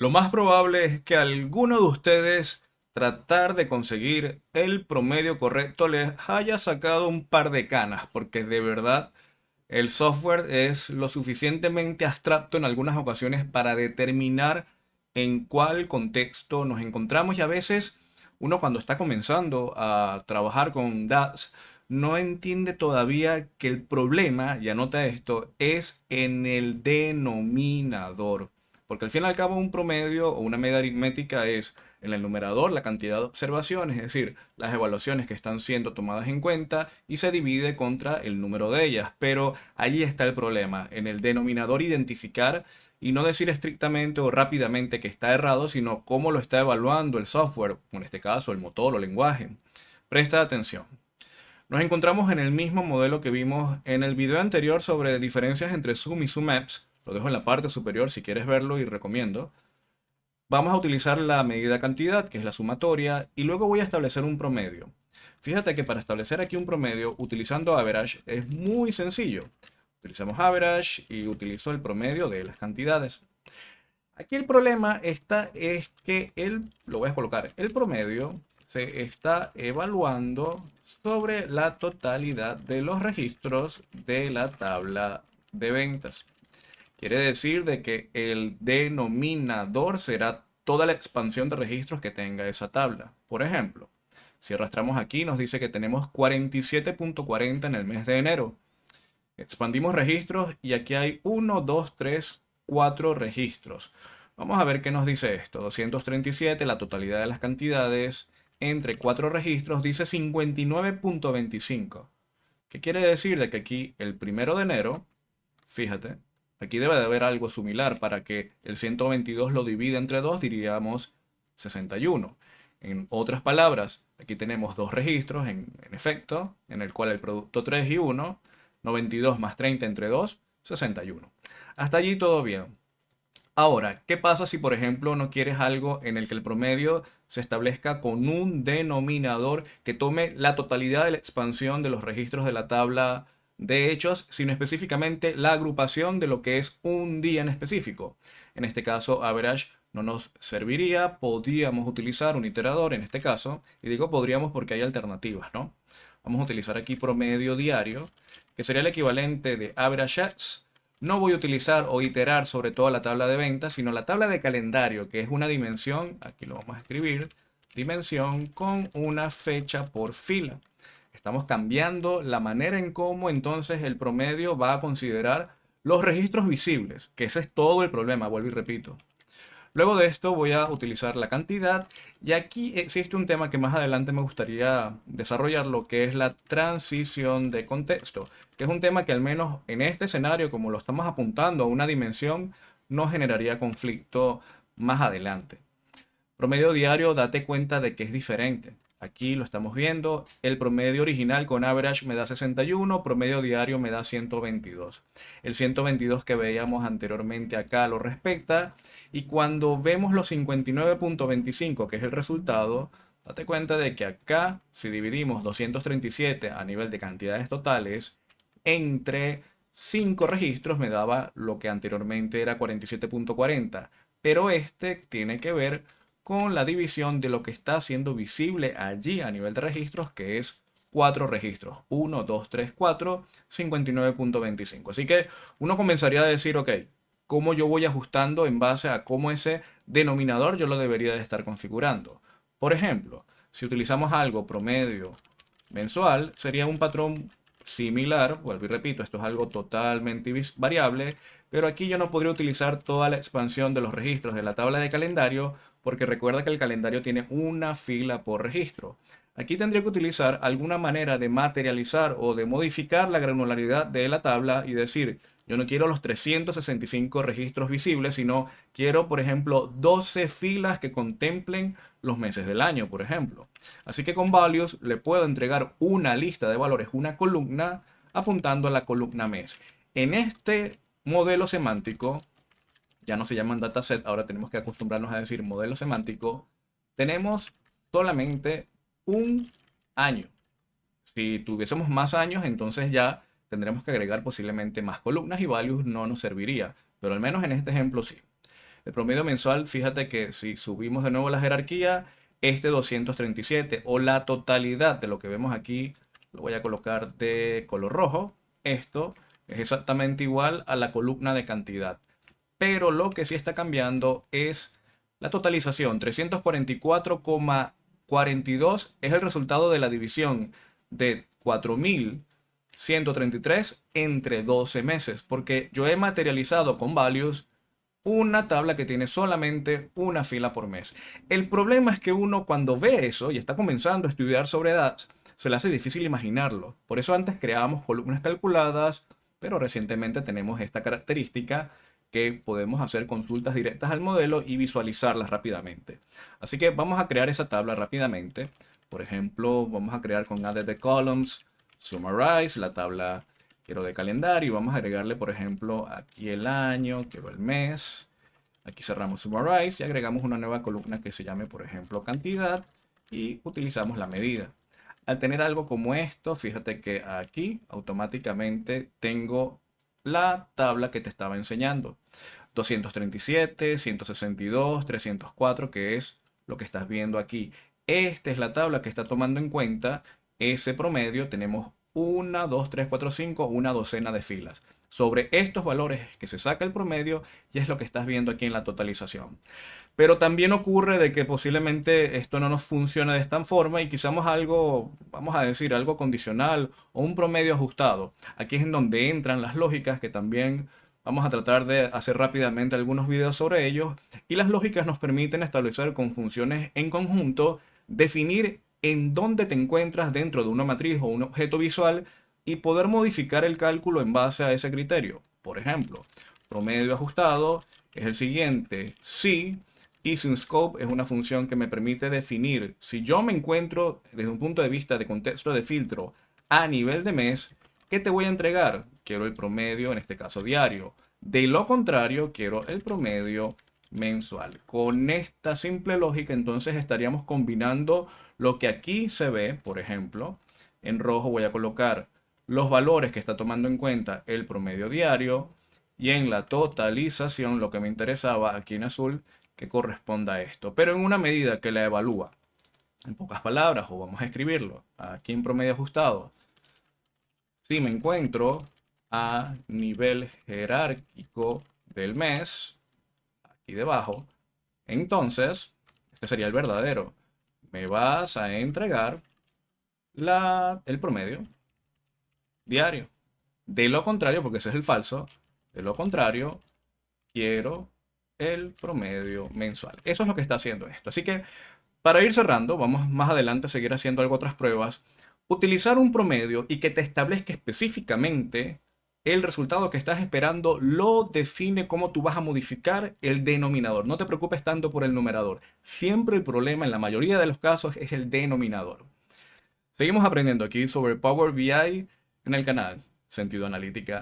Lo más probable es que alguno de ustedes tratar de conseguir el promedio correcto les haya sacado un par de canas, porque de verdad el software es lo suficientemente abstracto en algunas ocasiones para determinar en cuál contexto nos encontramos y a veces uno cuando está comenzando a trabajar con DATS no entiende todavía que el problema, y anota esto, es en el denominador. Porque al fin y al cabo un promedio o una media aritmética es en el numerador la cantidad de observaciones, es decir, las evaluaciones que están siendo tomadas en cuenta y se divide contra el número de ellas. Pero allí está el problema, en el denominador identificar y no decir estrictamente o rápidamente que está errado, sino cómo lo está evaluando el software, en este caso el motor o lenguaje. Presta atención. Nos encontramos en el mismo modelo que vimos en el video anterior sobre diferencias entre sum y sumapps. Lo dejo en la parte superior si quieres verlo y recomiendo. Vamos a utilizar la medida cantidad, que es la sumatoria, y luego voy a establecer un promedio. Fíjate que para establecer aquí un promedio utilizando average es muy sencillo. Utilizamos average y utilizo el promedio de las cantidades. Aquí el problema es que lo voy a colocar, el promedio se está evaluando sobre la totalidad de los registros de la tabla de ventas. Quiere decir de que el denominador será toda la expansión de registros que tenga esa tabla. Por ejemplo, si arrastramos aquí nos dice que tenemos 47.40 en el mes de enero. Expandimos registros y aquí hay 1, 2, 3, 4 registros. Vamos a ver qué nos dice esto. 237, la totalidad de las cantidades entre 4 registros dice 59.25. ¿Qué quiere decir? De que aquí el 1 de enero, fíjate, aquí debe de haber algo similar para que el 122 lo divida entre 2, diríamos 61. En otras palabras, aquí tenemos dos registros en efecto, en el cual el producto 3 y 1, 92 más 30 entre 2, 61. Hasta allí todo bien. Ahora, ¿qué pasa si por ejemplo no quieres algo en el que el promedio se establezca con un denominador que tome la totalidad de la expansión de los registros de la tabla de hechos, sino específicamente la agrupación de lo que es un día en específico? En este caso, average no nos serviría, podríamos utilizar un iterador en este caso, y digo podríamos porque hay alternativas, ¿no? Vamos a utilizar aquí promedio diario, que sería el equivalente de averages. No voy a utilizar o iterar sobre toda la tabla de ventas, sino la tabla de calendario, que es una dimensión, aquí lo vamos a escribir, dimensión con una fecha por fila. Estamos cambiando la manera en cómo entonces el promedio va a considerar los registros visibles, que ese es todo el problema, vuelvo y repito. Luego de esto voy a utilizar la cantidad y aquí existe un tema que más adelante me gustaría desarrollar, lo que es la transición de contexto, que es un tema que al menos en este escenario, como lo estamos apuntando a una dimensión, no generaría conflicto más adelante. Promedio diario, date cuenta de que es diferente. Aquí lo estamos viendo. El promedio original con average me da 61, promedio diario me da 122. El 122 que veíamos anteriormente acá lo respecta. Y cuando vemos los 59.25, que es el resultado, date cuenta de que acá, si dividimos 237 a nivel de cantidades totales entre 5 registros, me daba lo que anteriormente era 47.40. Pero este tiene que ver con la división de lo que está siendo visible allí a nivel de registros, que es 4 registros. 1, 2, 3, 4, 59.25. Así que uno comenzaría a decir, ok, ¿cómo yo voy ajustando en base a cómo ese denominador yo lo debería de estar configurando? Por ejemplo, si utilizamos algo promedio mensual, sería un patrón similar. Vuelvo y repito, esto es algo totalmente variable, pero aquí yo no podría utilizar toda la expansión de los registros de la tabla de calendario porque recuerda que el calendario tiene una fila por registro. Aquí tendría que utilizar alguna manera de materializar o de modificar la granularidad de la tabla y decir, yo no quiero los 365 registros visibles, sino quiero, por ejemplo, 12 filas que contemplen los meses del año, por ejemplo. Así que con values le puedo entregar una lista de valores, una columna, apuntando a la columna mes. En este modelo semántico, ya no se llaman dataset, ahora tenemos que acostumbrarnos a decir modelo semántico, tenemos solamente un año. Si tuviésemos más años, entonces ya tendremos que agregar posiblemente más columnas y values no nos serviría, pero al menos en este ejemplo sí. El promedio mensual, fíjate que si subimos de nuevo la jerarquía, este 237 o la totalidad de lo que vemos aquí, lo voy a colocar de color rojo. Esto es exactamente igual a la columna de cantidad. Pero lo que sí está cambiando es la totalización. 344,42 es el resultado de la división de 4.133 entre 12 meses. Porque yo he materializado con values una tabla que tiene solamente una fila por mes. El problema es que uno cuando ve eso y está comenzando a estudiar sobre edad, se le hace difícil imaginarlo. Por eso antes creábamos columnas calculadas, pero recientemente tenemos esta característica que podemos hacer consultas directas al modelo y visualizarlas rápidamente. Así que vamos a crear esa tabla rápidamente. Por ejemplo, vamos a crear con Add the Columns, Summarize, la tabla quiero de calendario y vamos a agregarle, por ejemplo, aquí el año, quiero el mes. Aquí cerramos Summarize y agregamos una nueva columna que se llame, por ejemplo, cantidad y utilizamos la medida. Al tener algo como esto, fíjate que aquí automáticamente tengo la tabla que te estaba enseñando. 237, 162, 304, que es lo que estás viendo aquí. Esta es la tabla que está tomando en cuenta ese promedio. Tenemos 1, 2, 3, 4, 5, una docena de filas. Sobre estos valores que se saca el promedio y es lo que estás viendo aquí en la totalización. Pero también ocurre de que posiblemente esto no nos funcione de esta forma y quizás algo, vamos a decir, algo condicional o un promedio ajustado. Aquí es en donde entran las lógicas que también vamos a tratar de hacer rápidamente algunos videos sobre ellos. Y las lógicas nos permiten establecer con funciones en conjunto, definir en dónde te encuentras dentro de una matriz o un objeto visual y poder modificar el cálculo en base a ese criterio. Por ejemplo, promedio ajustado es el siguiente. Si EasingScope es una función que me permite definir si yo me encuentro desde un punto de vista de contexto de filtro a nivel de mes, ¿qué te voy a entregar? Quiero el promedio, en este caso diario. De lo contrario, quiero el promedio mensual. Con esta simple lógica, entonces estaríamos combinando lo que aquí se ve, por ejemplo, en rojo voy a colocar los valores que está tomando en cuenta el promedio diario y en la totalización, lo que me interesaba aquí en azul, que corresponda a esto, pero en una medida que la evalúa. En pocas palabras, o vamos a escribirlo aquí en promedio ajustado. Si me encuentro a nivel jerárquico del mes, aquí debajo, entonces, este sería el verdadero. Me vas a entregar el promedio diario. De lo contrario, porque ese es el falso, de lo contrario, quiero el promedio mensual. Eso es lo que está haciendo esto. Así que para ir cerrando, vamos más adelante a seguir haciendo otras pruebas. Utilizar un promedio y que te establezca específicamente el resultado que estás esperando lo define cómo tú vas a modificar el denominador. No te preocupes tanto por el numerador. Siempre el problema en la mayoría de los casos es el denominador. Seguimos aprendiendo aquí sobre Power BI en el canal Sentido Analítica.